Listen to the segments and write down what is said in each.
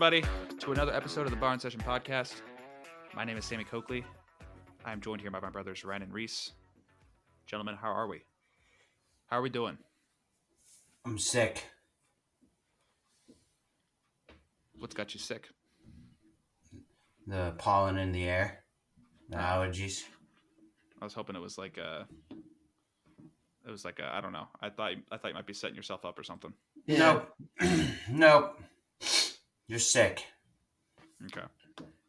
everybody, to another episode of the Barn Session Podcast. My name is Sammy Coakley. I am joined here by my brothers Ryan and Reese. Gentlemen, how are we? How are we doing? I'm sick. What's got you sick? The pollen in the air. The allergies. I was hoping it was like a I don't know. I thought you might be setting yourself up or something. Yeah. Nope. You're sick. Okay.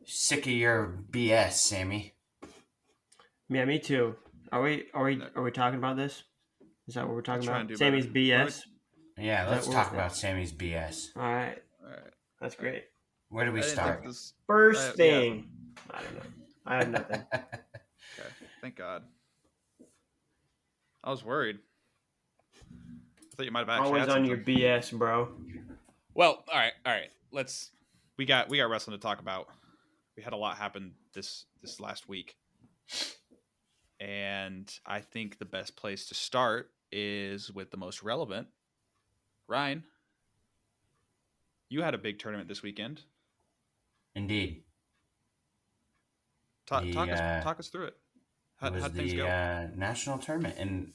Sick of your BS, Sammy. Yeah, me too. Are we talking about this? Is that what we're talking about? Sammy's BS? Yeah, let's talk about Sammy's BS. All right. That's great. Where do we start? First thing. Yeah. I don't know. I have nothing. Okay. Thank God. I was worried. I thought you might have actually always on your BS, bro. Well, all right. We got wrestling to talk about. We had a lot happen this last week. And I think the best place to start is with the most relevant. Ryan, you had a big tournament this weekend. Indeed. Talk us through it. How'd things go? National tournament, and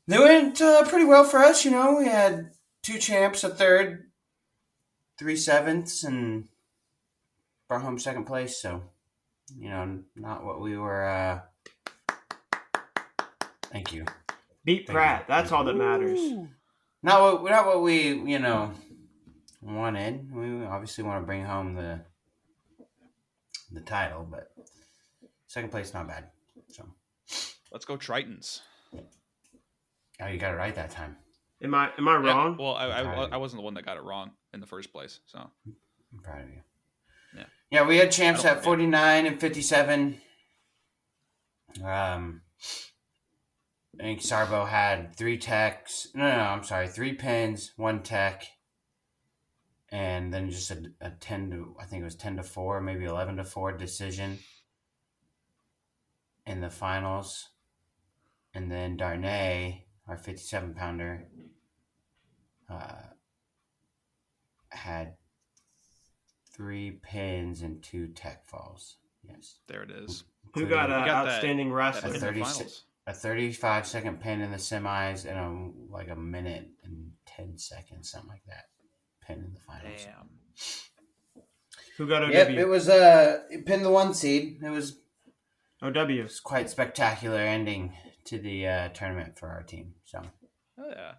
they went pretty well for us. You know, we had 2 champs, a third, 3 sevenths, and brought home second place. So, you know, not what we were. Thank you. Beat Pratt. That's all that matters. Not what we wanted. We obviously want to bring home the title, but second place not bad. So let's go Tritons. Oh, you got it right that time. Am I wrong? Well, I wasn't the one that got it wrong in the first place, so I'm proud of you. Yeah. Yeah, we had champs at 49 and 57. I think Sarbo had 3 techs. No, I'm sorry, 3 pins, 1 tech, and then just a 10 to, I think it was 10-4, maybe 11-4 decision in the finals. And then Darnay, our 57-pounder, had 3 pins and 2 tech falls. Yes. There it is. Who got an outstanding wrestler? A 35-second pin in the semis and a minute and 10 seconds, something like that. Pin in the finals. Damn. Who got OW? Yep, it was pinned the 1 seed. It was OW. It was quite spectacular ending to the tournament for our team. So. Oh yeah.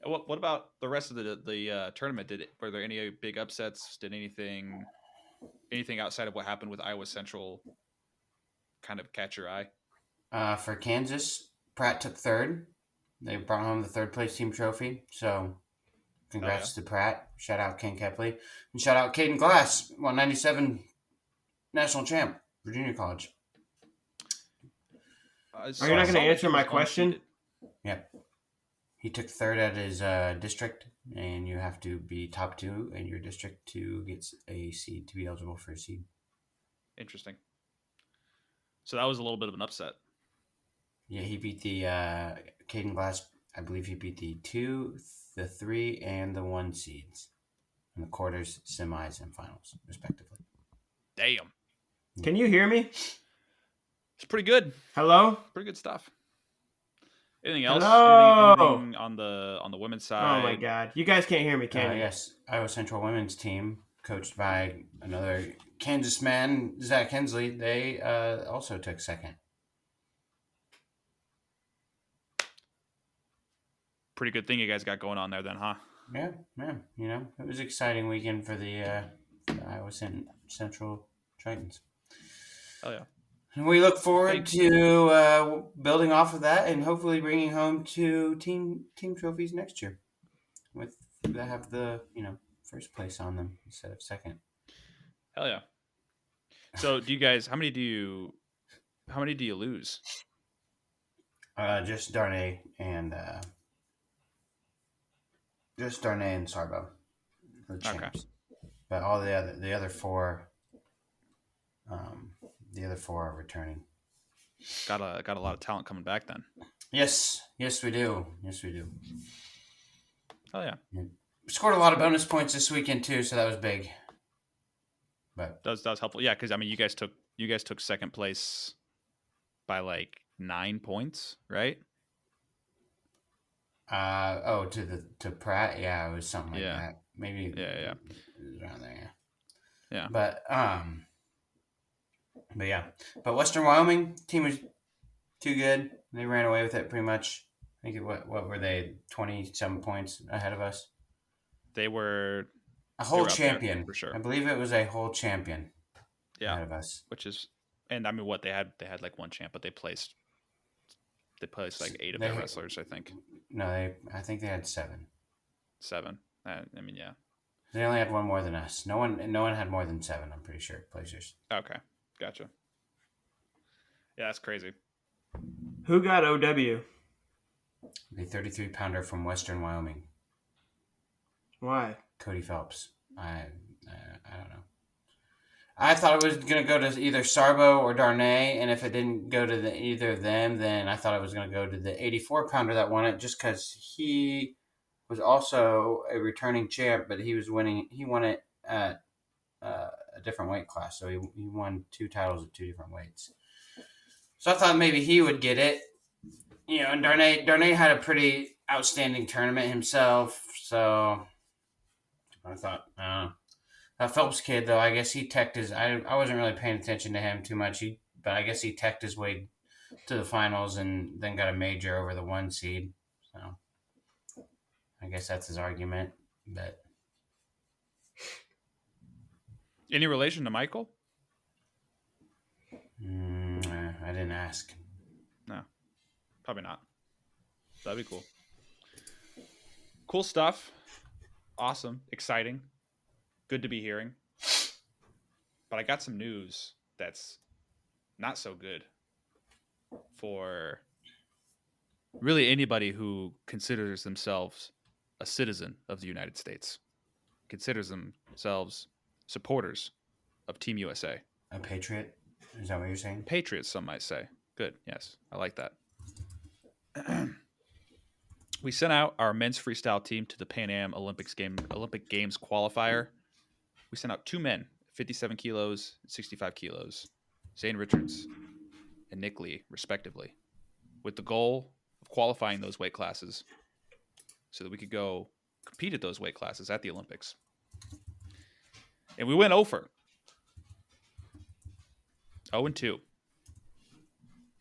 What about the rest of the tournament? Were there any big upsets? Did anything outside of what happened with Iowa Central kind of catch your eye? For Kansas, Pratt took 3rd. They brought home the 3rd place team trophy. So, congrats to Pratt. Shout out Ken Kepley. And shout out Caden Glass, 197 national champ, Virginia College. Are you not going to answer my question? Yep. He took 3rd at his district, and you have to be top 2 in your district to get a seed, to be eligible for a seed. Interesting. So that was a little bit of an upset. Yeah, he beat the Caden Glass. I believe he beat the 2, the 3, and the 1 seeds in the quarters, semis, and finals, respectively. Damn. Can you hear me? It's pretty good. Hello? Pretty good stuff. Anything else? Hello? Anything on the women's side? Oh my God. You guys can't hear me, can you? Yes. Iowa Central women's team, coached by another Kansas man, Zach Hensley, they also took 2nd. Pretty good thing you guys got going on there then, huh? Yeah. You know, it was an exciting weekend for the Iowa Central Tritons. Oh, yeah. And we look forward to building off of that and hopefully bringing home 2 team trophies next year. That have the, first place on them instead of 2nd. Hell yeah. So do you guys, how many do you lose? Just Darnay and Sarbo. The champs. Okay. But all the other 4 are returning. Got a lot of talent coming back then. Yes we do. Oh yeah. Scored a lot of bonus points this weekend too, so that was big. But that was helpful. Yeah, because I mean, you guys took second place by like 9 points, right? To Pratt, yeah, it was something like Yeah. that. Maybe Yeah. It was around there. Yeah. But yeah. But Western Wyoming team was too good. They ran away with it pretty much. I think what were they? 27 points ahead of us. They were a whole up champion there, for sure. I believe it was a whole champion. Yeah. Ahead of us. Which is, and I mean, what they had like one champ, but they placed like 8 of their wrestlers, I think. No, I think they had 7. 7. I mean, yeah. They only had one more than us. No one had more than 7. I'm pretty sure placers. Okay, gotcha. Yeah, that's crazy. Who got OW? The 33-pounder from Western Wyoming. Why? Cody Phelps. I don't know. I thought it was going to go to either Sarbo or Darnay, and if it didn't go to either of them, then I thought it was going to go to the 84-pounder that won it, just because he was also a returning champ, but he won it at a different weight class, so he won 2 titles at 2 different weights. So I thought maybe he would get it. And Darnay had a pretty outstanding tournament himself, so I thought, that Phelps kid, though, I guess he teched his... I wasn't really paying attention to him too much, but I guess he teched his way to the finals and then got a major over the 1 seed. So I guess that's his argument. But any relation to Michael? I didn't ask. No, probably not. That'd be cool. Cool stuff. Awesome. Exciting. Good to be hearing. But I got some news that's not so good for really anybody who considers themselves a citizen of the United States, considers themselves supporters of Team USA. A patriot? Is that what you're saying? Patriots, some might say. Good. Yes, I like that. We sent out our men's freestyle team to the Pan-Am Olympic Games qualifier. We sent out 2 men, 57 kilos, 65 kilos, Zane Richards and Nick Lee, respectively, with the goal of qualifying those weight classes so that we could go compete at those weight classes at the Olympics. And we went over 0-2.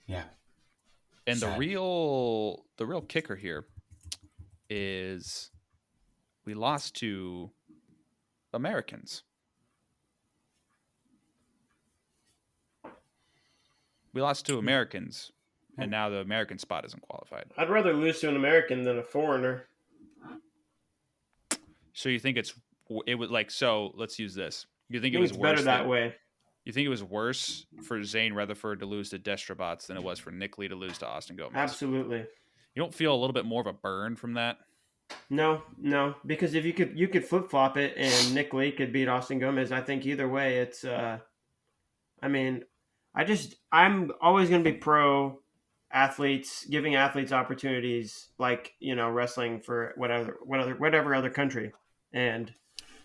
Yeah. And sad. the real kicker here is we lost to Americans. And now the American spot isn't qualified. I'd rather lose to an American than a foreigner. So you think it was like, so let's use this. You think it was worse better that way? You think it was worse for Zane Rutherford to lose to Destrabats than it was for Nick Lee to lose to Austin Gomez? Absolutely. You don't feel a little bit more of a burn from that? No, because if you could flip flop it and Nick Lee could beat Austin Gomez, I think either way it's. I'm always going to be pro athletes, giving athletes opportunities, like wrestling for whatever other country, and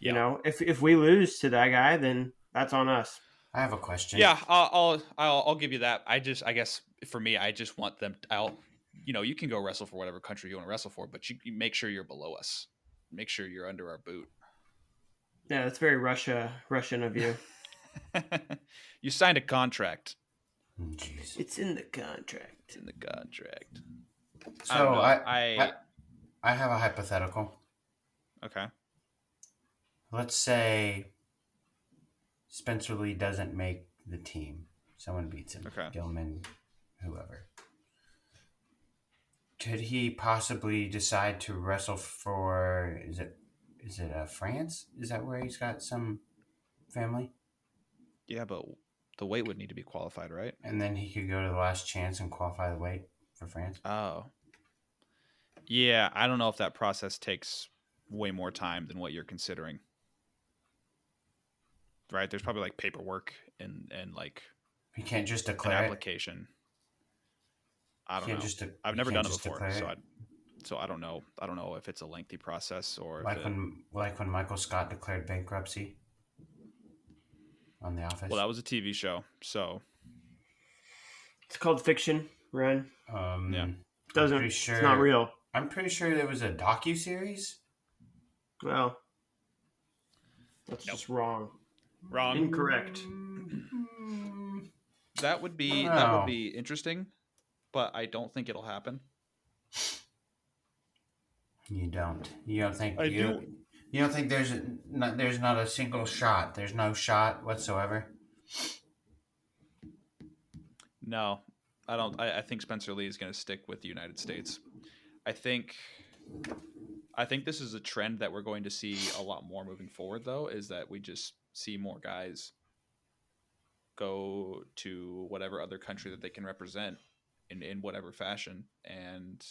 if we lose to that guy, then that's on us. I have a question. Yeah, I'll give you that. I guess for me, I just want them. You can go wrestle for whatever country you want to wrestle for, but you make sure you're below us. Make sure you're under our boot. Yeah, that's very Russian of you. You signed a contract. Jeez. It's in the contract. So I have a hypothetical. Okay. Let's say Spencer Lee doesn't make the team. Someone beats him. Okay. Gilman, whoever. Could he possibly decide to wrestle for? Is it France? Is that where he's got some family? Yeah, but the weight would need to be qualified, right? And then he could go to the last chance and qualify the weight for France. Oh. Yeah, I don't know if that process takes way more time than what you're considering. Right? There's probably like paperwork and like he can't just declare an application. I don't know. I've never done it before, so So I don't know. I don't know if it's a lengthy process or if Like it, when Michael Scott declared bankruptcy on The Office. well, that was a TV show. So It's called fiction, Ryan. yeah. Doesn't. pretty It's not sure. real. I'm pretty sure there was a docu-series. Well, that's Nope. just wrong. Wrong. Incorrect. That would be interesting, but I don't think it'll happen. You don't. You don't think I you don't think there's not a single shot. There's no shot whatsoever. No, I don't. I think Spencer Lee is going to stick with the United States. I think this is a trend that we're going to see a lot more moving forward, though, is that we just see more guys go to whatever other country that they can represent in whatever fashion, and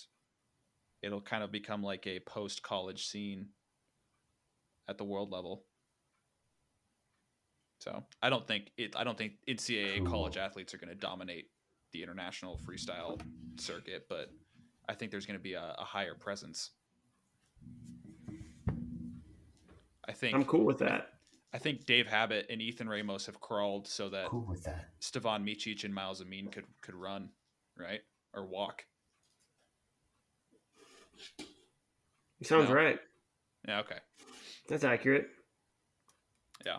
it'll kind of become like a post-college scene at the world level. So I don't think NCAA Cool. college athletes are going to dominate the international freestyle circuit, but I think there's going to be a higher presence. I'm cool with that. I think Dave Habit and Ethan Ramos have crawled so that Cool with that. Stevan Micic and Miles Amin could run, right? Or walk. Sounds No? right. Yeah, okay. That's accurate. Yeah.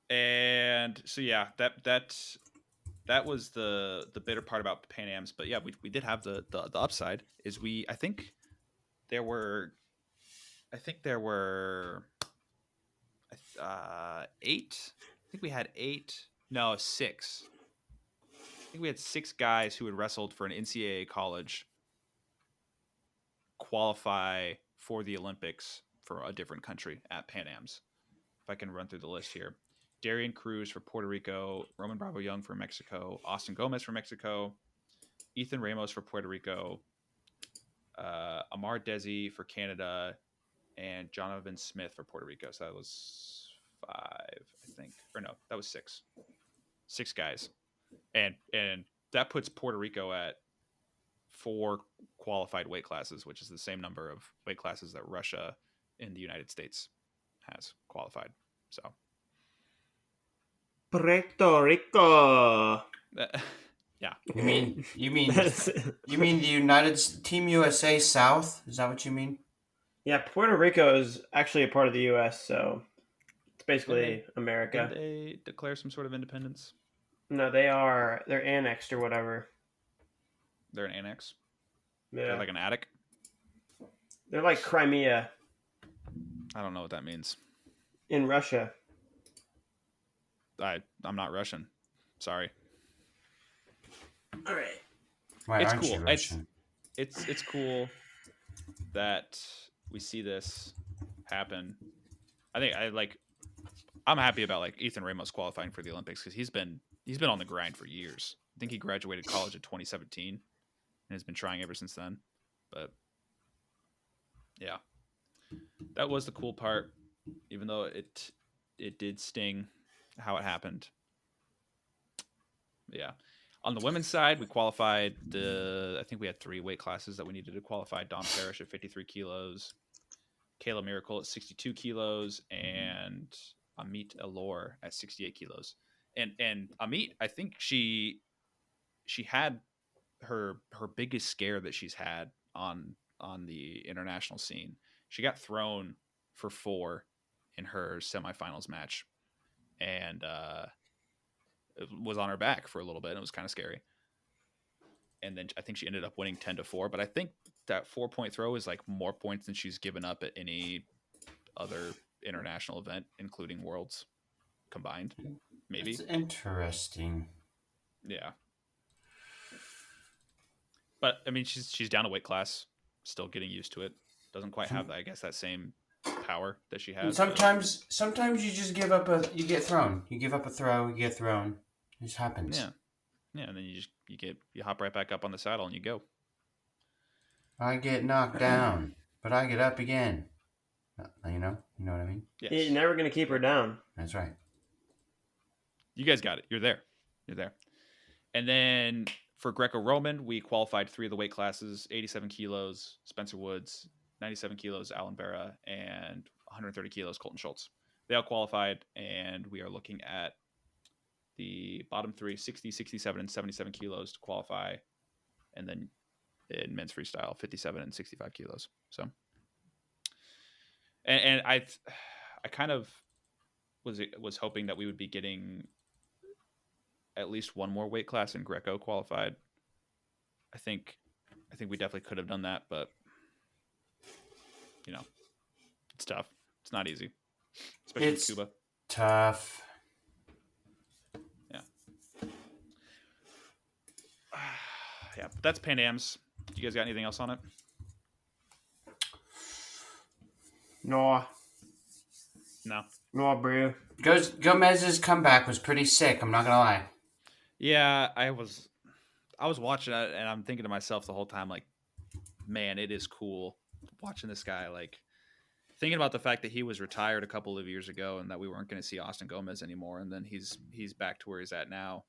And so yeah, that was the bitter part about Pan Am's, but yeah, we did have the upside is I think there were 8. I think we had 8. No, 6. I think we had 6 guys who had wrestled for an NCAA college qualify for the Olympics for a different country at Pan Am's. If I can run through the list here. Darian Cruz for Puerto Rico, Roman Bravo Young for Mexico, Austin Gomez for Mexico, Ethan Ramos for Puerto Rico, Amar Desi for Canada, and Jonathan Smith for Puerto Rico. So that was 5, I think. Or no, that was 6. 6 guys. And that puts Puerto Rico at 4 qualified weight classes, which is the same number of weight classes that Russia in the United States has qualified. So Puerto Rico. Yeah. You mean the Team USA South? Is that what you mean? Yeah, Puerto Rico is actually a part of the U.S., so it's basically Did America. Did they declare some sort of independence? No, they're annexed or whatever. They're an annex. Yeah, They're like an attic. they're like Crimea I don't know what that means. in Russia. I'm not Russian. Sorry. All right. Why It's aren't cool. you Russian? It's cool that we see this happen. I'm happy about like Ethan Ramos qualifying for the Olympics because he's been on the grind for years. I think he graduated college in 2017 and has been trying ever since then. But yeah, that was the cool part, even though it did sting how it happened. Yeah. On the women's side, we qualified I think we had 3 weight classes that we needed to qualify. Dawn Parrish at 53 kilos, Kayla Miracle at 62 kilos, and Amit Elor at 68 kilos. And Amit, I think she had her biggest scare that she's had on the international scene. She got thrown for 4 in her semifinals match, and it was on her back for a little bit. And it was kind of scary. And then I think she ended up winning 10-4. But I think that 4-point throw is like more points than she's given up at any other international event, including Worlds combined. Maybe. It's interesting. Yeah. But I mean, she's down a weight class, still getting used to it. Doesn't quite have, I guess, that same power that she has. Sometimes you just give up you get thrown. You give up a throw, you get thrown. It just happens. Yeah, and then you hop right back up on the saddle and you go. I get knocked down, but I get up again. You know what I mean? Yes. You're never gonna keep her down. That's right. You guys got it. You're there. And then For Greco-Roman, we qualified 3 of the weight classes: 87 kilos, Spencer Woods; 97 kilos, Alan Vera; and 130 kilos, Colton Schultz. They all qualified, and we are looking at the bottom 3, 60, 67, and 77 kilos to qualify, and then in men's freestyle, 57 and 65 kilos. So, and I kind of was hoping that we would be getting at least one more weight class in Greco qualified. I think we definitely could have done that, but it's tough. It's not easy, especially in Cuba. Tough. Yeah. Yeah, but that's Pan-Am's. You guys got anything else on it? No, bro. Gomez's comeback was pretty sick. I'm not gonna lie. Yeah, I was watching it, and I'm thinking to myself the whole time, like, man, it is cool watching this guy. Like, thinking about the fact that he was retired a couple of years ago, and that we weren't going to see Austin Gomez anymore, and then he's back to where he's at now,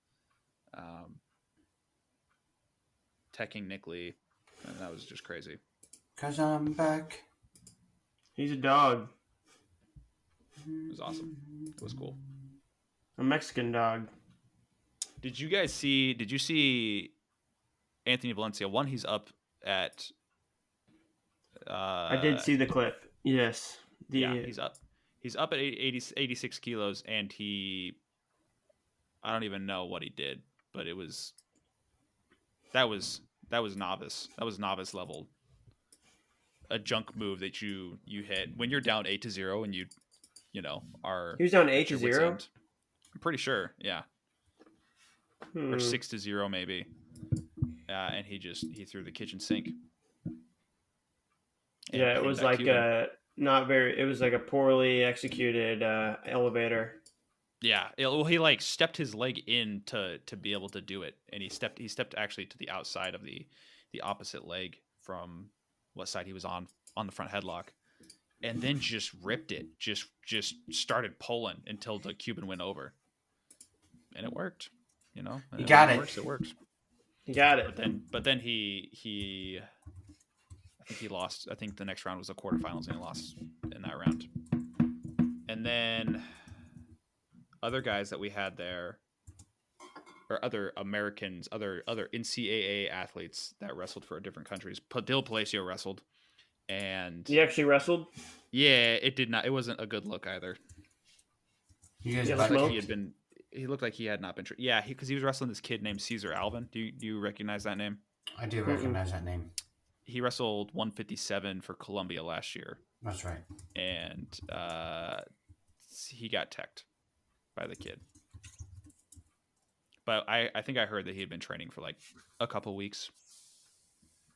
technically, and that was just crazy. 'Cause I'm back. He's a dog. It was awesome. It was cool. A Mexican dog. Did you see Anthony Valencia? One, he's up at. I did see the clip. Yes. He's up. He's up at 86 kilos, and I don't even know what he did, but that was novice. That was novice level. A junk move that you hit when you're down 8-0, and you are. He was down 8-0. I'm pretty sure, yeah. Or 6-0 maybe, and he threw the kitchen sink. Yeah, it was like it was like a poorly executed elevator. Yeah, he like stepped his leg in to be able to do it, and he stepped actually to the outside of the opposite leg from what side he was on the front headlock, and then just ripped it, just started pulling until the Cuban went over, and it worked. You got it. It works. You got it. But then he I think he lost. I think the next round was the quarterfinals, and he lost in that round. And then other guys that we had there, or other Americans, other NCAA athletes that wrestled for different countries. Padil Palacio wrestled, and he actually wrestled. Yeah, it did not. It wasn't a good look either. You guys He looked like he had not been. Yeah, because he was wrestling this kid named Cesar Alvin. Do you recognize that name? I do recognize that name. He wrestled 157 for Colombia last year. That's right. And he got teched by the kid. But I think I heard that he had been training for like a couple weeks,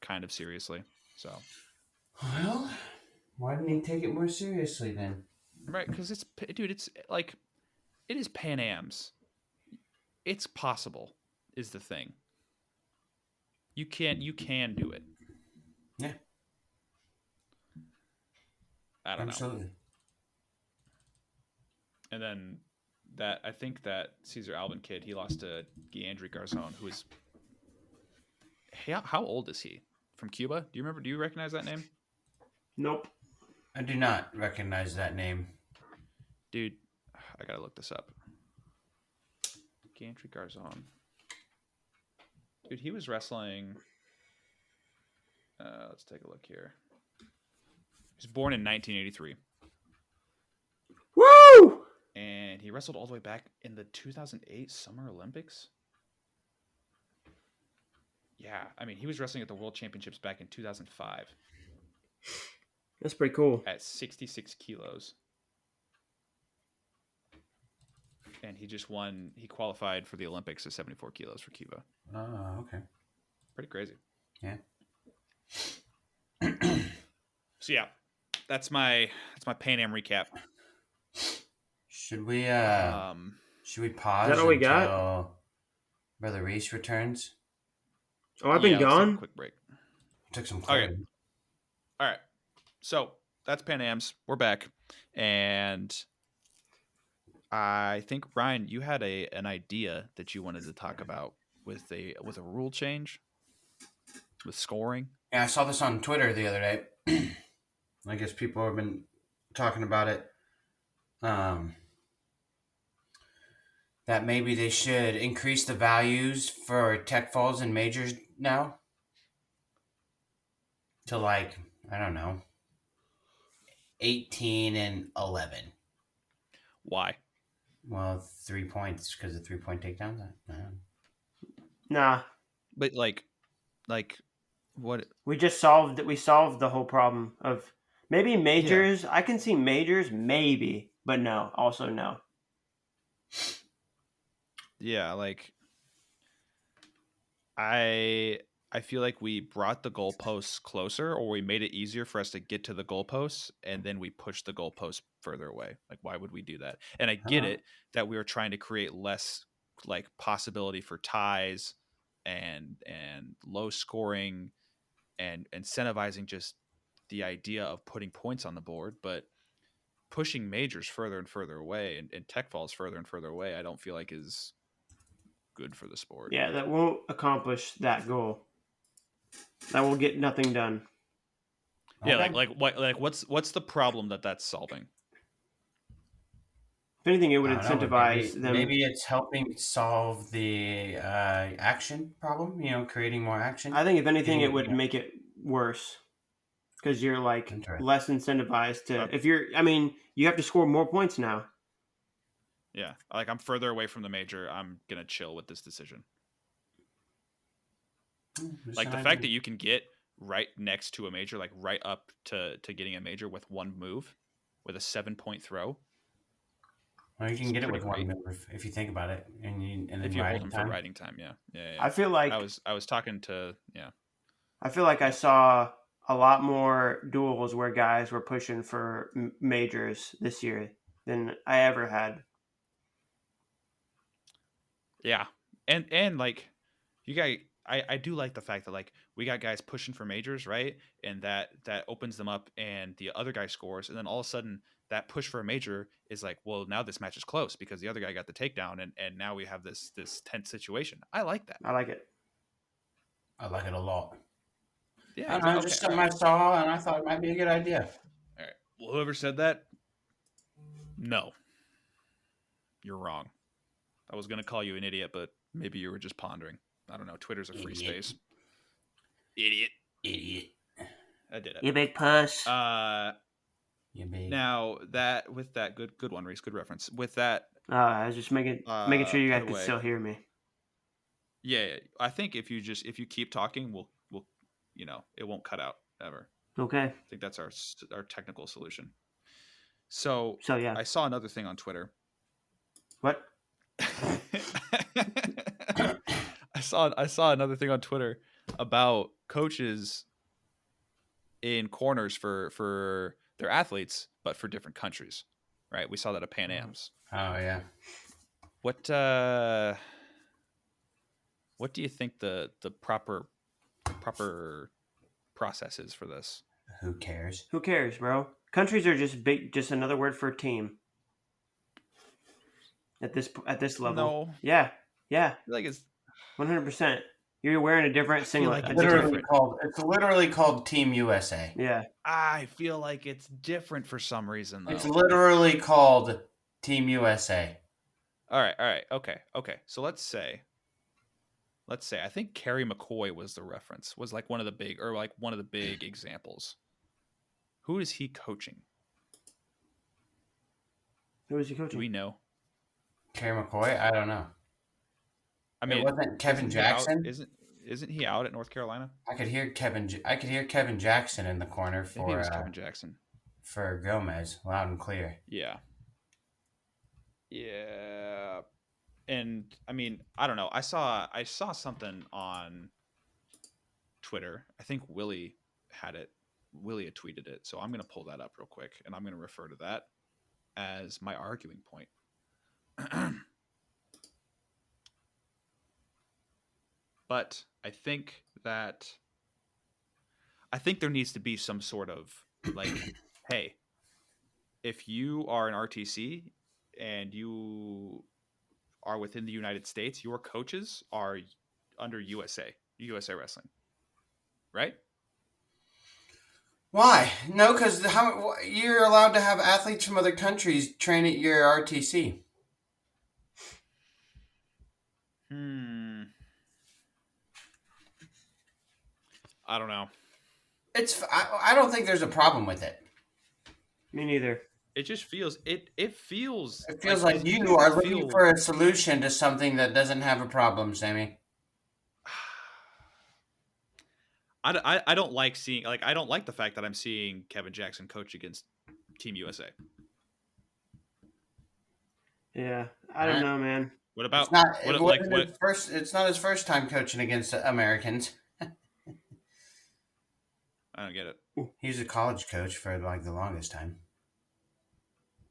kind of seriously. So, well, why didn't he take it more seriously then? Right, because it's like, it is Pan-Am's. It's possible, is the thing. You can do it. Yeah. I don't Absolutely. know. And then I think that Cesar Alvin kid, he lost to Guiandri Garzon, who is. How old is he? From Cuba? Do you recognize that name? Nope. I do not recognize that name. Dude, I gotta look this up. Guiandri Garzon. Dude, he was wrestling. Let's take a look here. He was born in 1983. Woo! And he wrestled all the way back in the 2008 Summer Olympics. Yeah, I mean, he was wrestling at the World Championships back in 2005. That's pretty cool. At 66 kilos. And he just won. He qualified for the Olympics at 74 kilos for Cuba. Oh, okay. Pretty crazy. Yeah. So yeah, that's my Pan-Am recap. Should we pause? Is that all we got? Until Brother Reese returns? Oh, I've been let's take a gone. quick break. Took some Okay. time. All right. So that's Pan-Am's. We're back, and I think Ryan, you had an idea that you wanted to talk about. with a rule change with scoring. Yeah, I saw this on Twitter the other day. I guess people have been talking about it. That maybe they should increase the values for tech falls and majors now to like, I don't know, 18 and 11. Why? Well, 3 points because of 3-point takedowns. Nah, But like what? we solved the whole problem of maybe majors. I can see majors, maybe, but no, also no. Yeah, like I feel like we brought the goalposts closer, or we made it easier for us to get to the goalposts, and then we pushed the goalposts further away. Like, why would we do that? And I get it that we were trying to create less like possibility for ties and low scoring and incentivizing just the idea of putting points on the board, but pushing majors further and further away and tech falls further and further away, I don't feel like is good for the sport. Yeah, that won't accomplish that goal. That will get nothing done. Yeah, what's the problem that's solving? If anything, it would I don't know, incentivize them. Maybe it's helping solve the action problem. Creating more action. I think if anything, it would make it worse because you're like less incentivized to. If you're, I mean, you have to score more points now. Yeah, like I'm further away from the major. I'm gonna chill with this decision. Like the fact that you can get right next to a major, like right up to getting a major with one move, with a 7-point throw. Well, you can get it with one move if you think about it, and if you hold them for riding time, yeah. I feel like I was talking to I feel like I saw a lot more duels where guys were pushing for majors this year than I ever had. Yeah, and like you guys, I do like the fact that like we got guys pushing for majors, right? And that opens them up, and the other guy scores, and then all of a sudden that push for a major is like, well, now this match is close because the other guy got the takedown, and now we have this tense situation. I like that. I like it. I like it a lot. Yeah, I don't know, just something I saw, and I thought it might be a good idea. All right. Well, whoever said that, no, you're wrong. I was going to call you an idiot, but maybe you were just pondering. I don't know. Twitter's a free space. Idiot. I did it. You big puss. Now that with that good one, Reese, good reference. With that, I was just making sure you guys could still hear me. Yeah, I think if you keep talking, we'll it won't cut out ever. Okay. I think that's our technical solution. So yeah, I saw another thing on Twitter. What? I saw another thing on Twitter about coaches in corners for their athletes, but for different countries. Right? We saw that at Pan-Am's. Oh yeah. What do you think the proper process is for this? Who cares? Who cares, bro? Countries are just another word for team. At this level. No. Yeah. Like it's 100%. You're wearing a different singlet. It's literally called Team USA. Yeah. I feel like it's different for some reason, though. It's literally called Team USA. All right. Okay. So let's say I think Kerry McCoy was like one of the big examples. Who is he coaching? Who is he coaching? Do we know? Kerry McCoy? I don't know. I mean, it wasn't Kevin Jackson. Isn't he out at North Carolina? I could hear Kevin Jackson in the corner for Maybe it was Kevin Jackson for Gomez, loud and clear. Yeah. And I mean, I don't know. I saw something on Twitter. I think Willie had tweeted it. So I'm going to pull that up real quick, and I'm going to refer to that as my arguing point. But I think there needs to be some sort of like, hey, if you are an RTC and you are within the United States, your coaches are under USA Wrestling, right? Why? No, because you're allowed to have athletes from other countries train at your RTC. I don't know. I don't think there's a problem with it. Me neither. It just feels it feels like you are looking for a solution to something that doesn't have a problem, Sammy. I don't like seeing, like, I don't like the fact that I'm seeing Kevin Jackson coach against Team USA. Yeah, I don't know, man. What about it's not his first time coaching against Americans. I don't get it. He was a college coach for like the longest time.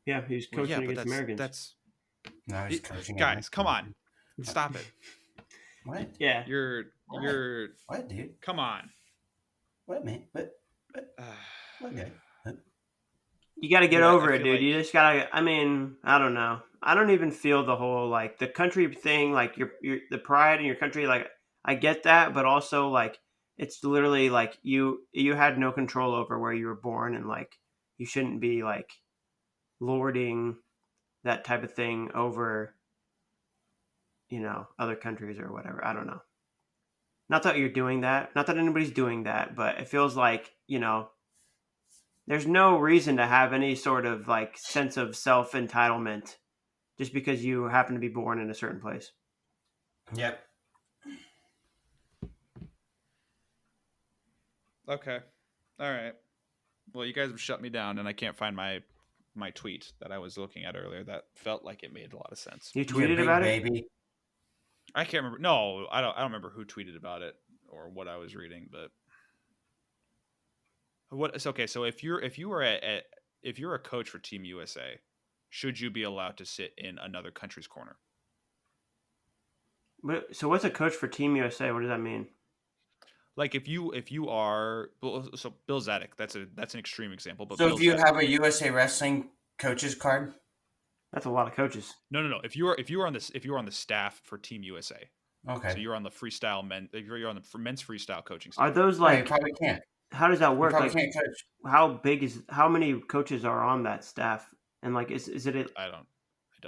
Yeah, he's coaching against Americans. No, he's coaching. Guys, come on, stop it. What? Yeah, you're what, dude? Come on. What, man? What? Okay. You got to get over it, dude. You just got to. I mean, I don't know. I don't even feel the whole like the country thing, like your the pride in your country. Like I get that, but also like it's literally like you had no control over where you were born, and like you shouldn't be like lording that type of thing over, other countries or whatever. I don't know. Not that you're doing that. Not that anybody's doing that, but it feels like, there's no reason to have any sort of like sense of self-entitlement just because you happen to be born in a certain place. Yep. Okay. All right. Well, you guys have shut me down, and I can't find my tweet that I was looking at earlier that felt like it made a lot of sense. You tweeted about it? Baby. I can't remember. No, I don't remember who tweeted about it or what I was reading, but it's okay. So if you're a coach for Team USA, should you be allowed to sit in another country's corner? So what's a coach for Team USA? What does that mean? Like if you are, so Bill Zadick, that's an extreme example, but so Bill if you Zadick, have a USA Wrestling coach's card, that's a lot of coaches. No. If you are on the staff for Team USA, okay. So you're on the freestyle you're on the men's freestyle coaching staff. Are those like? You probably can't. How does that work? You probably like, can't coach. How many coaches are on that staff? And like, is it? I don't.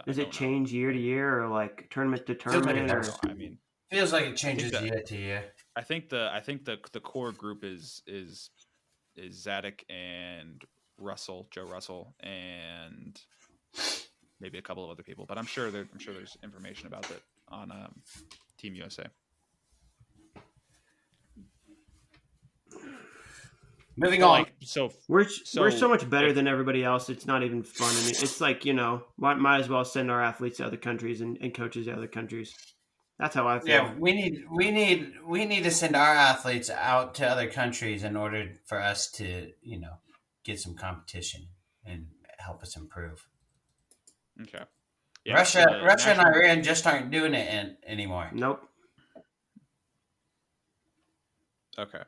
Does it change year to year or like tournament to tournament? I mean, feels like it changes year to year. I think the core group is Zadick and Joe Russell, and maybe a couple of other people, but I'm sure there's information about it on Team USA. Moving on. We're so much better than everybody else. It's not even fun. I mean, it's like, might as well send our athletes to other countries and coaches to other countries. That's how I feel. Yeah, we need to send our athletes out to other countries in order for us to, get some competition and help us improve. Okay. Yeah, Russia and Iran just aren't doing it anymore. Nope. Okay.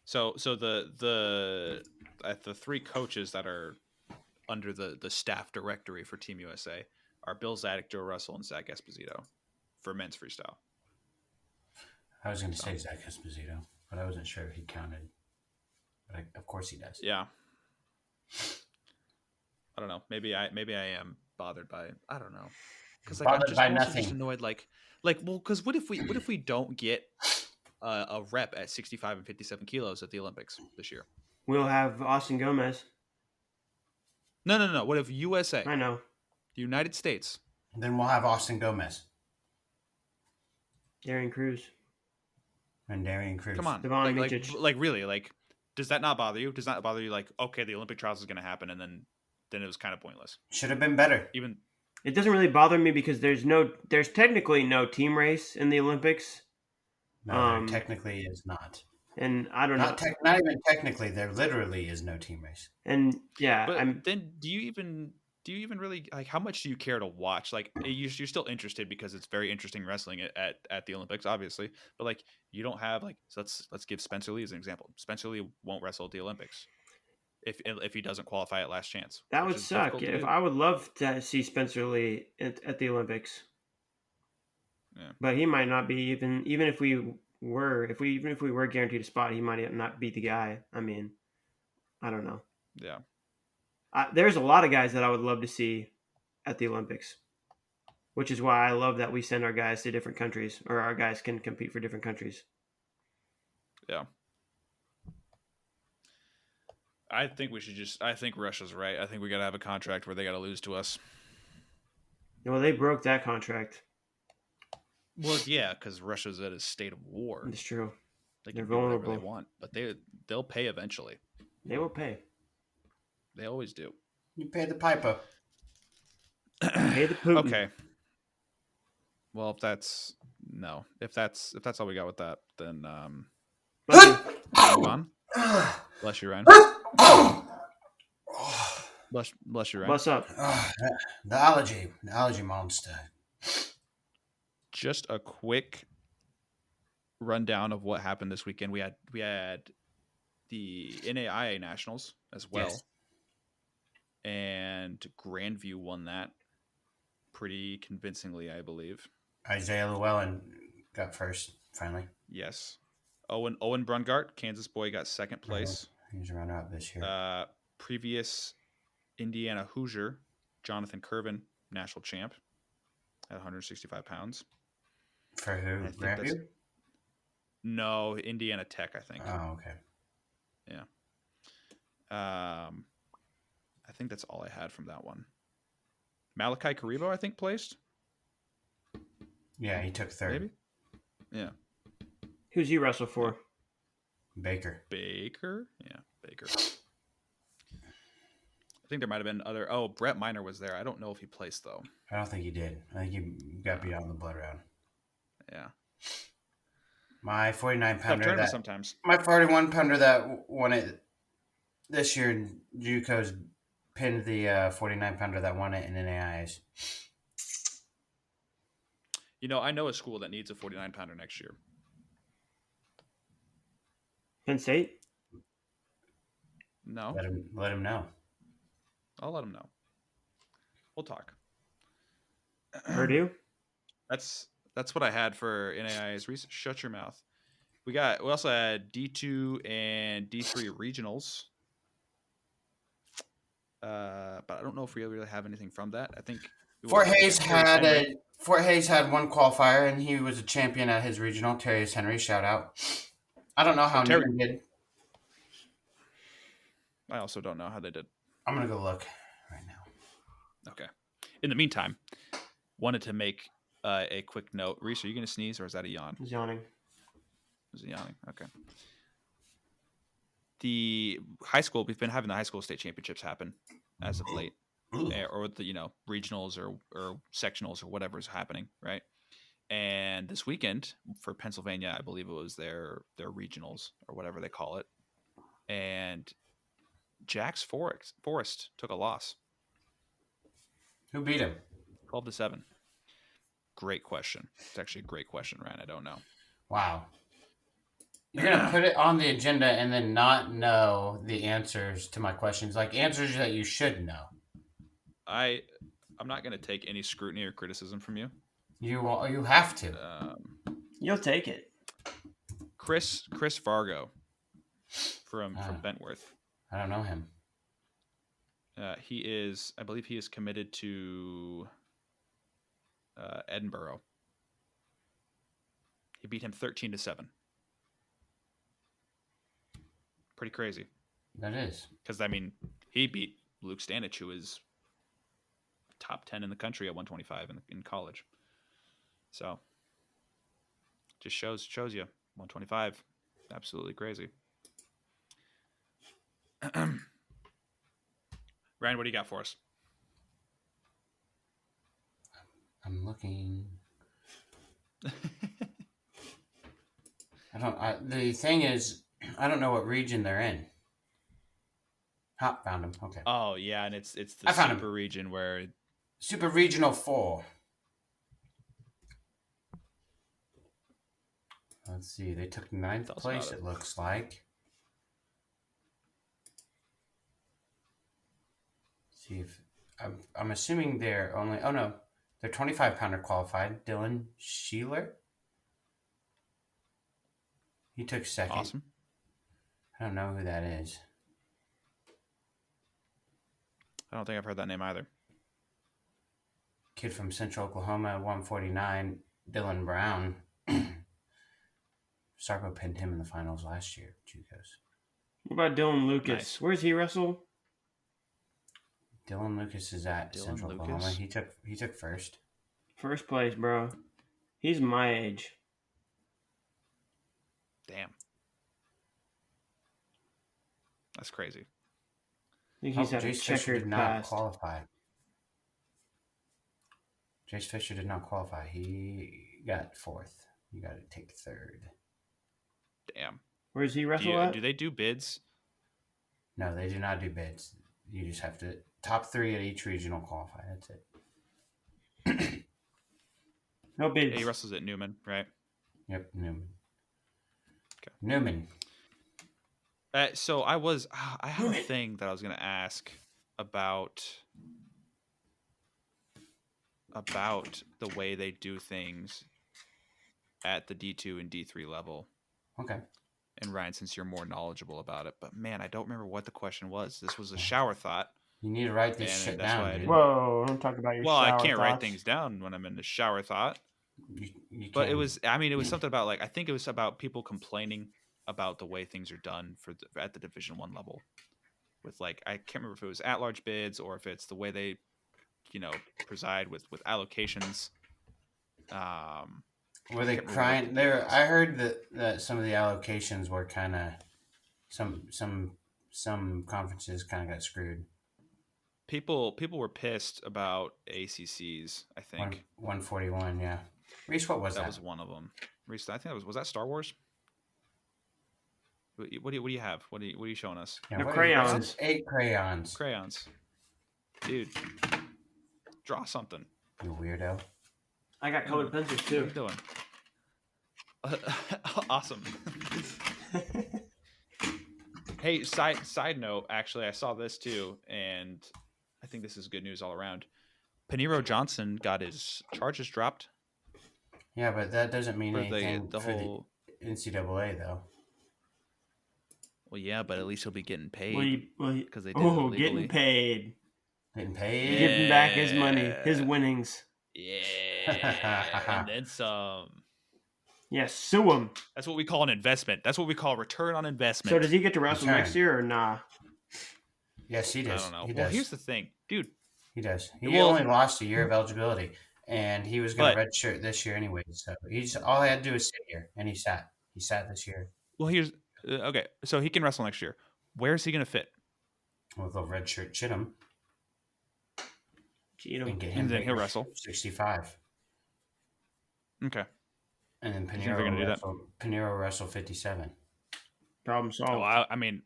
So the three coaches that are under the staff directory for Team USA are Bill Zadick, Joe Russell, and Zach Esposito for men's freestyle. I was going to say Zach Esposito, but I wasn't sure if he counted. But of course he does. Yeah. I don't know. Maybe I am bothered by. I don't know. Because like, I'm just annoyed. Because what if we don't get a rep at 65 and 57 kilos at the Olympics this year? We'll have Austin Gomez. No. What if USA? I know. The United States. Then we'll have Austin Gomez. Darian Cruz. And Darian Cruz. Come on. Really, does that not bother you? Does that bother you? Like, okay, the Olympic trials is going to happen, and then it was kind of pointless. Should have been better. It doesn't really bother me because there's technically no team race in the Olympics. No, there technically is not. And I don't know. Not even technically, there literally is no team race. And yeah, but then do you even really, like, how much do you care to watch? Like, you're still interested because it's very interesting wrestling at the Olympics, obviously. But like, you don't have so let's give Spencer Lee as an example. Spencer Lee won't wrestle at the Olympics if he doesn't qualify at last chance. That would suck. I would love to see Spencer Lee at the Olympics. Yeah. But he might not be even if we were guaranteed a spot, he might not be the guy. I mean, I don't know. Yeah. There's a lot of guys that I would love to see at the Olympics, which is why I love that we send our guys to different countries, or our guys can compete for different countries. Yeah. I think Russia's right. I think we got to have a contract where they got to lose to us. Well, they broke that contract. Well, yeah, because Russia's at a state of war. It's true. They They're can do whatever vulnerable. they want, but they'll pay eventually. They will pay. They always do. You pay the piper. Pay the Putin. Okay. Well, if that's all we got with that, then move on. Bless you, Ryan. Bless you, Ryan. What's up? The allergy monster. Just a quick rundown of what happened this weekend. We had the NAIA Nationals as well. Yes. And Grandview won that pretty convincingly, I believe. Isaiah Llewellyn got first, finally. Yes. Owen Brungart, Kansas boy, got second place. He's run out this year. Previous Indiana Hoosier, Jonathan Curvin, national champ at 165 pounds. For who? Grandview? No, Indiana Tech, I think. Oh, okay. Yeah. I think that's all I had from that one. Malachi Karibo, I think, placed. Yeah, he took third. Maybe. Yeah. Who's he wrestle for? Baker. Yeah, Baker. I think there might have been other. Oh, Brett Miner was there. I don't know if he placed though. I don't think he did. I think he got beat out in the blood round. Yeah. My 49-pounder that sometimes. My 41-pounder that won it this year in JUCO's pinned the 49-pounder that won it in NAIA's. I know a school that needs a 49-pounder next year. Penn State? No. Let him know. I'll let him know. We'll talk. Purdue? That's what I had for NAIA's research. Shut your mouth. We also had D2 and D3 regionals. But I don't know if we really have anything from that. I think Fort Hayes had one qualifier, and he was a champion at his regional. Terrius Henry, shout out. I don't know how Newton did. I also don't know how they did. I'm gonna go look right now. Okay. In the meantime, wanted to make a quick note. Reese, are you gonna sneeze, or is that a yawn? He's yawning. Is it yawning? Okay. The high school, we've been having the high school state championships happen as of late, or the regionals or sectionals or whatever is happening, right? And this weekend for Pennsylvania, I believe it was their regionals or whatever they call it, and Jack's Forest took a loss. Who beat him? 12-7. Great question. It's actually a great question, Ryan. I don't know. Wow. You're going to put it on the agenda and then not know the answers to my questions, like answers that you should know. I'm not going to take any scrutiny or criticism from you. You have to. You'll take it. Chris Fargo from Bentworth. I don't know him. I believe he is committed to Edinburgh. He beat him 13-7. Pretty crazy. That is. Because, he beat Luke Stanich, who is top 10 in the country at 125 in college. So, just shows you. 125. Absolutely crazy. Ryan, what do you got for us? I'm looking. The thing is, I don't know what region they're in. Found him. Okay. Oh yeah, and it's the super region where Super Regional 4. Let's see. They took 9th place. It looks like. See if I'm assuming they're Their 25-pounder qualified. Dylan Sheeler. He took second. Awesome. I don't know who that is. I don't think I've heard that name either. Kid from Central Oklahoma, 149. Dylan Brown. Sarko pinned him in the finals last year. Chicos. What about Dylan Lucas? Nice. Where's he wrestle? Dylan Lucas is at Dylan Central Lucas. Oklahoma. He took first. First place, bro. He's my age. Damn. That's crazy. I think he's had a Jace Fisher checkered did not past. qualify. Jace Fisher did not qualify. He got fourth. You got to take third. Damn. Where's he wrestle at? Do they do bids? No, they do not do bids. You just have to top 3 at each regional qualify. That's it. No bids. Yeah, he wrestles at Newman, right? Yep, Newman. Okay. Newman. So I have a thing that I was going to ask about the way they do things at the D2 and D3 level. Okay. And Ryan, since you're more knowledgeable about it, but man, I don't remember what the question was. This was a shower thought. You need to write this And shit that's why I down, dude. didn't- Whoa, don't talk about your Well, I shower can't write thoughts. things down when I'm in the shower thought. You But can. it was something about I think it was about people complaining about the way things are done at the Division 1 level. With I can't remember if it was at-large bids or if it's the way they, preside with allocations. Were they crying? I heard that some of the allocations were kind of some conferences kind of got screwed. People were pissed about ACCs. I think 141. Yeah. Reese, what was that? that was one of them. Reese, I think was that Star Wars. What do you have? What are you showing us? Yeah, The what is crayons. this? 8 crayons. Crayons, dude. Draw something. You weirdo. I got colored pencils What are you too. doing? Awesome. Hey, side note. Actually, I saw this too, and I think this is good news all around. Paniro Johnson got his charges dropped Yeah, but that doesn't mean for anything the for whole. the NCAA though. Well, yeah, but at least he'll be getting paid Because they did it illegally. getting paid. Getting paid. Giving back his money, his winnings. Yeah, and then some. Yeah, sue him. That's what we call an investment. That's what we call return on investment. So does he get to wrestle Return. next year or nah? Yes, he I does. don't know. He Well, does. here's the thing, dude. He does. He Well- only lost a year of eligibility, and he was going But- to redshirt this year anyway. So he's all he had to do is sit here, and he sat. He sat this year. Well, here's okay. So he can wrestle next year. Where's he gonna fit? Well, they'll redshirt Chittum Cheat and him. get And him then he'll paid wrestle. 65, Okay. and then think they're gonna do that? Panero wrestle 57. Problem Oh, solved. I mean,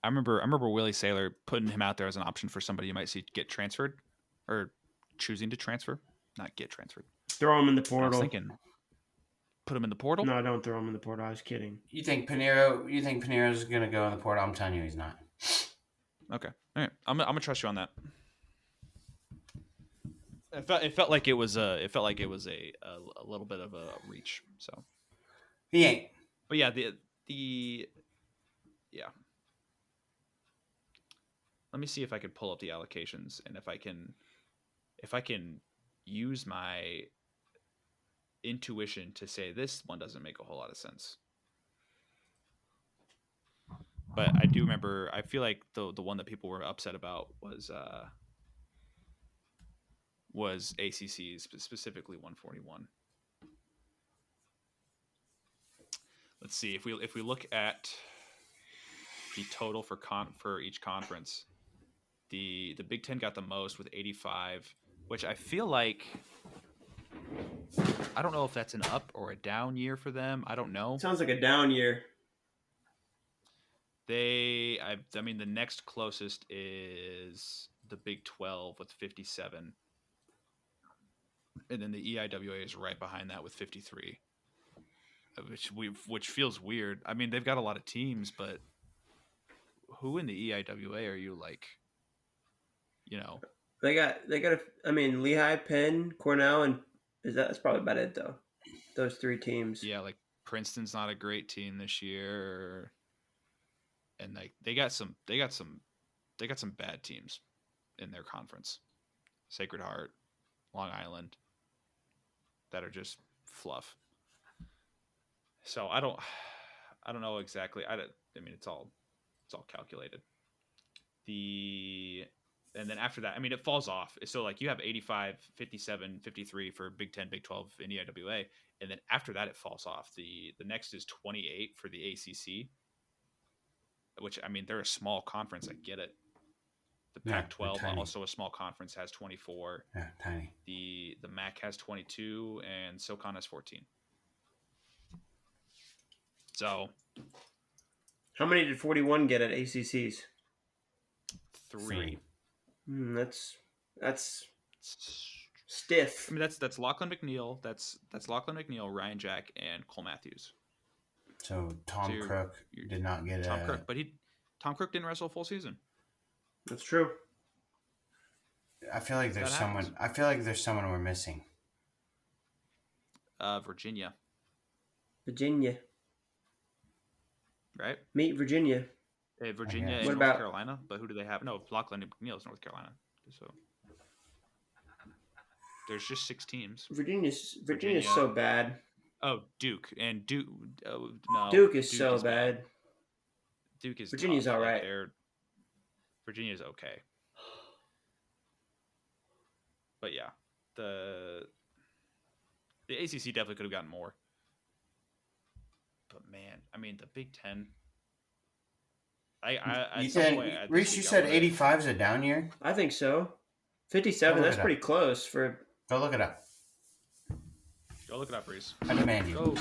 I remember Willie Saylor putting him out there as an option for somebody you might see get transferred or choosing to transfer, not get transferred. Throw him in the I was portal. thinking, put him in the portal. No, don't throw him in the portal. I was kidding. You think Panero's going to go in the portal? I'm telling you, he's not. Okay. All right. I'm gonna trust you on that. It felt like it was a little bit of a reach. So, He ain't. but yeah, the yeah. Let me see if I could pull up the allocations and if I can use my intuition to say this one doesn't make a whole lot of sense. But I do remember. I feel like the one that people were upset about was ACC's, specifically 141. Let's see if we look at the total for each conference. The Big Ten got the most with 85, which I feel like, I don't know if that's an up or a down year for them. I don't know. Sounds like a down year. I mean, the next closest is the Big 12 with 57. And then the EIWA is right behind that with 53. Which feels weird. I mean, they've got a lot of teams, but who in the EIWA are you They got I mean, Lehigh, Penn, Cornell, and that's probably about it though. Those three teams. Yeah, like Princeton's not a great team this year, and like they got some bad teams in their conference. Sacred Heart, Long Island, that are just fluff. So I don't know exactly. I mean, it's all calculated. And then after that, I mean, it falls off. So like you have 85, 57, 53 for Big 10, Big 12, and NJCAA, and then after that it falls off. The next is 28 for the ACC, which, I mean, they're a small conference. I get it. The Pac-12, also a small conference, has 24. Yeah, tiny. The MAC has 22, and SoCon has 14. So, how many did 41 get at ACCs? 3. That's stiff. I mean, that's Lachlan McNeil. That's Lachlan McNeil, Ryan Jack, and Cole Matthews. So Tom Crook did not get Tom Crook, but Tom Crook didn't wrestle a full season. That's true. I feel like there's someone. I feel like there's someone we're missing. Virginia. Right? Meet Virginia. Virginia and North Carolina, but who do they have? No, Lachlan McNeil is North Carolina. So there's just 6 teams. Virginia's so bad. Oh, Duke and Duke. Oh, no, Duke is so bad. Duke is Virginia's tough. all right. Virginia's okay. But yeah, the ACC definitely could have gotten more. But man, I mean, the Big Ten. You said 85 is a down year? I think so. 57, that's pretty close for. Go look it up. Go look it up, Reese. I demand you.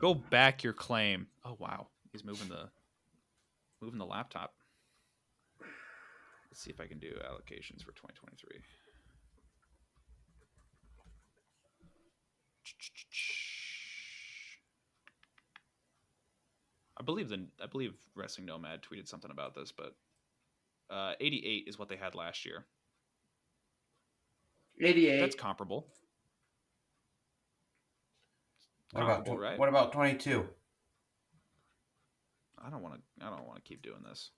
Go back your claim. Oh wow, he's moving the laptop. Let's see if I can do allocations for 2023. I believe Wrestling Nomad tweeted something about this, but 88 is what they had last year. 88. That's comparable. What about 22? I don't want to keep doing this.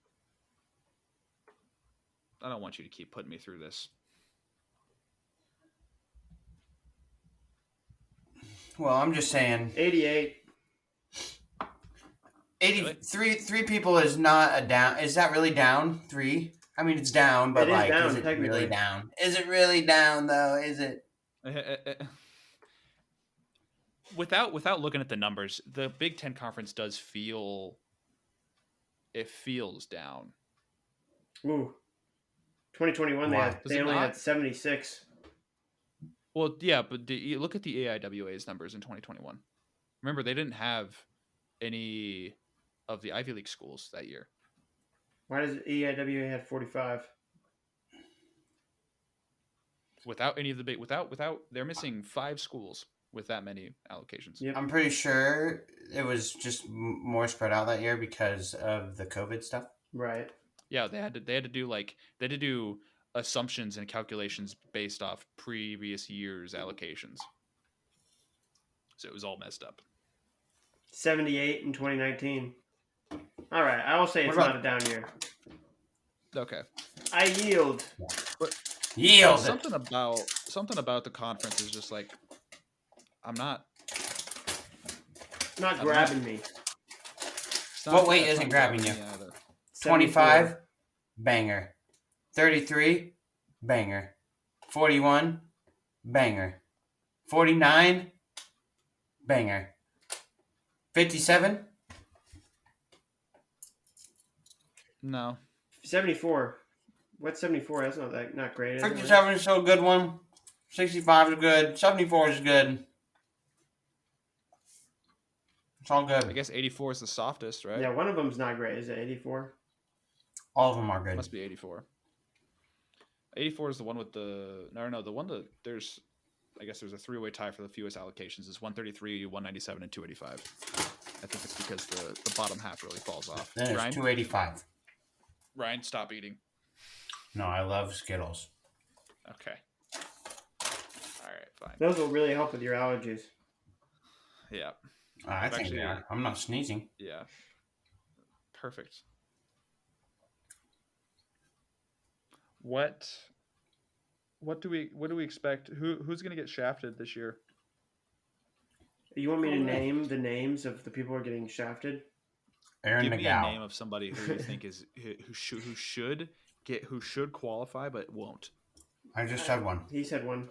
I don't want you to keep putting me through this. Well, I'm just saying 88. 83 3 people is not a down. Is that really down? 3? I mean, it's down, but is it really down? Is it really down though? Is it? Without looking at the numbers, the Big Ten Conference does feels down. Ooh. 2021, they only had 76. Well, yeah, but you look at the AIWA's numbers in 2021. Remember, they didn't have any of the Ivy League schools that year. Why does AIWA have 45? Without any of the without they're missing 5 schools with that many allocations. Yep. I'm pretty sure it was just more spread out that year because of the COVID stuff. Right. Yeah, they had to do assumptions and calculations based off previous year's allocations. So it was all messed up. 78 in 2019. All right, I will say it's not a down year. Okay. I yield. Yield. Something about the conference is just like I'm not grabbing me. What weight isn't grabbing you? 25, banger. 33, banger. 41, banger. 49, banger. 57. No. 74. What's 74? That's not great. 57 is still a good one. 65 is good. 74 is good. It's all good. I guess 84 is the softest, right? Yeah, one of them's not great. Is it 84? All of them are good. Must be 84. 84 is the one with the the one that there's I guess there's a 3-way tie for the fewest allocations. It's 133, 197, and 285. I think it's because the bottom half really falls off. Then it's 285. Ryan, stop eating. No, I love Skittles. Okay. All right, fine. Those will really help with your allergies. Yeah. I think Actually- they are. I'm not sneezing. Yeah. Perfect. What do we expect? Who's going to get shafted this year? You want me to name the names of the people who are getting shafted? Aaron Give me a name Nagao. of somebody who you think is who should qualify but won't. I just said one. He said one.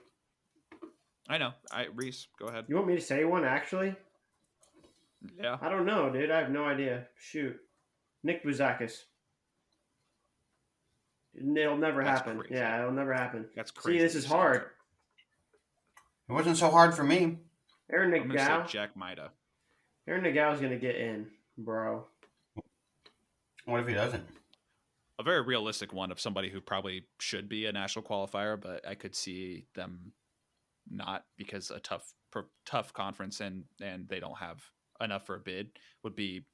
I know. Reese, go ahead. You want me to say one, actually? Yeah. I don't know, dude. I have no idea. Shoot. Nick Bouzakis. It'll never That's happen. crazy. Yeah, it'll never happen. That's crazy. See, this is hard. It wasn't so hard for me. Aaron I'm going to Nagao. say Jack Maida. Aaron Nagao's going to get in, bro. What if he doesn't? A very realistic one of somebody who probably should be a national qualifier, but I could see them not because a tough conference and they don't have enough for a bid would be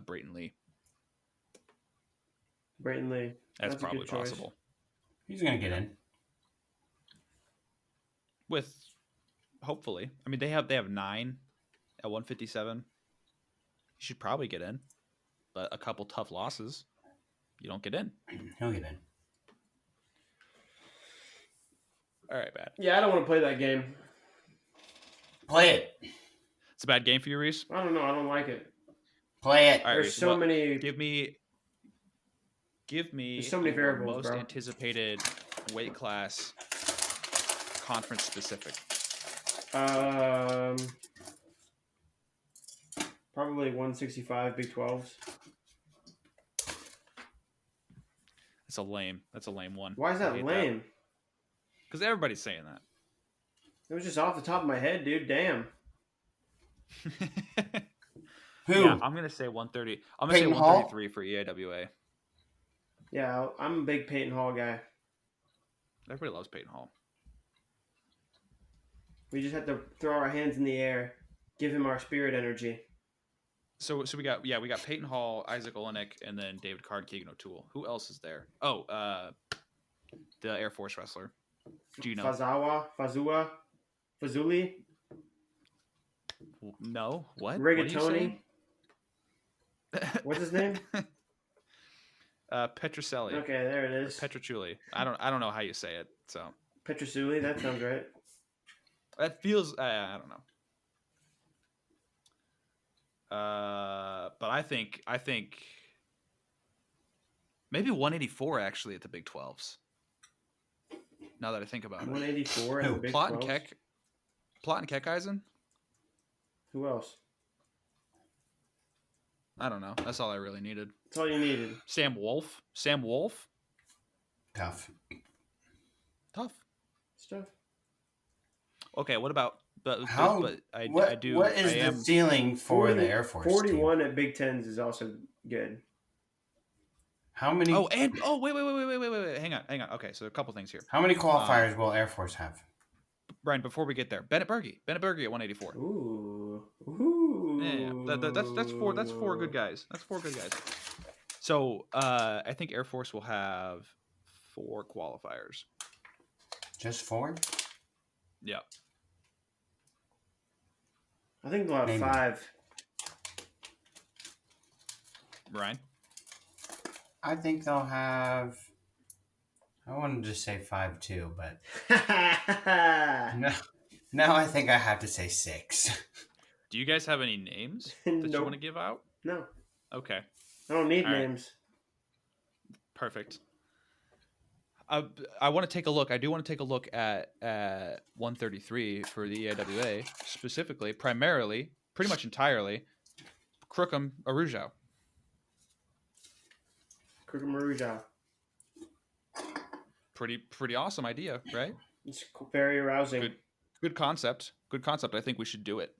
Brayton Lee. Brayton Lee. That's a good probably choice. possible. He's gonna get in. With hopefully, I mean they have 9 at 157. You should probably get in, but a couple tough losses, you don't get in. He'll get in. All right, bad. Yeah, I don't want to play that game. Play it. It's a bad game for you, Reese. I don't know. I don't like it. Play it. All right, There's Reese, so many. Give me There's so many your variables, most bro. anticipated weight class, conference specific. Probably 165 Big 12s. That's a lame one. Why is that lame? Because everybody's saying that. It was just off the top of my head, dude. Damn. Who? Yeah, I'm gonna say 130. I'm gonna Peyton say Hall? 133 for E EAWA. Yeah, I'm a big Peyton Hall guy. Everybody loves Peyton Hall. We just have to throw our hands in the air, give him our spirit energy. So we got Peyton Hall, Isaac Olenek, and then David Card, Keegan O'Toole. Who else is there? Oh, the Air Force wrestler. Do you know? Fazuli, No. What? What are you Rigatoni. saying? What's his name? Petroselli. Okay, there it is. Petrochuli. I don't know how you say it. So Petrosuli, that sounds right. that feels. I don't know. But I think maybe 184 actually at the Big 12s. Now that I think about it, 184 in the Big Plot and 12s? Keckeisen. Who else? I don't know. That's all I really needed. That's all you needed. Sam Wolf. Tough. Tough. Stuff. Okay. What about? But How? I What do. is I the am. ceiling for the Air Force 41 team? at Big Tens is also good. How many? Oh, and wait. Hang on. Okay, so a couple things here. How many qualifiers will Air Force have? Brian, before we get there, Bennett Berge at 184. Ooh. Yeah. That's four good guys. That's four good guys. So I think Air Force will have 4 qualifiers. Just 4? Yeah. I think they'll have Name 5. Ryan? I think they'll have. I wanted to say 5 too, but now I think I have to say 6. Do you guys have any names that you Nope. want to give out? No, Okay. I don't need All right. names. Perfect. I want to take a look. I do want to take a look at 133 for the EAWA, specifically, primarily, pretty much entirely, Crookham Arujau. Kukumaruja. Pretty awesome idea, right? It's very arousing. Good concept. Good concept. I think we should do it.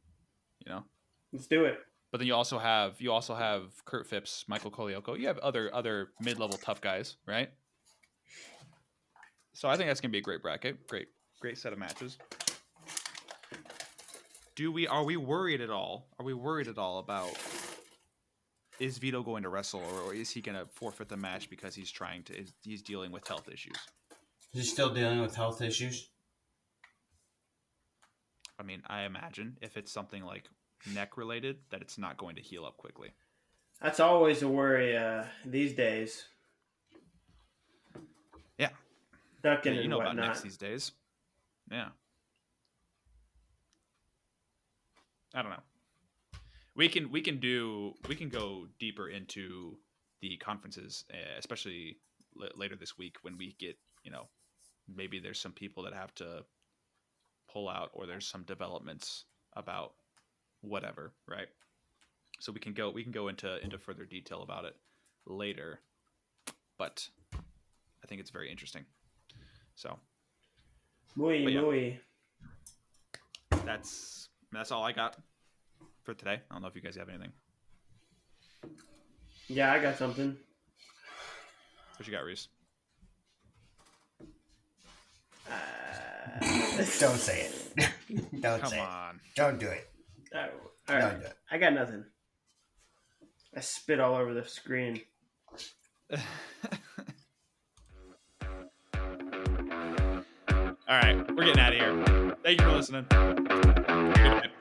You know. Let's do it. But then you also have Kurt Phipps, Michael Kolioko. You have other mid-level tough guys, right? So I think that's gonna be a great bracket. Great set of matches. Are we worried at all? Are we worried at all about is Vito going to wrestle or is he gonna forfeit the match because he's dealing with health issues? Is he still dealing with health issues? I mean, I imagine if it's something like neck related, that it's not going to heal up quickly. That's always a worry these days. Yeah. Ducking You and know about whatnot. necks these days. Yeah. I don't know. We can go deeper into the conferences, especially later this week when we get, maybe there's some people that have to pull out, or there's some developments about whatever, right? So we can go into further detail about it later, but I think it's very interesting. So Muy. That's all I got for today. I don't know if you guys have anything. Yeah, I got something. What you got, Reese? Don't say it. Don't Come say on. it. Don't do it. All Don't right. do it. I got nothing. I spit all over the screen. All right, we're getting out of here. Thank you for listening. Good night.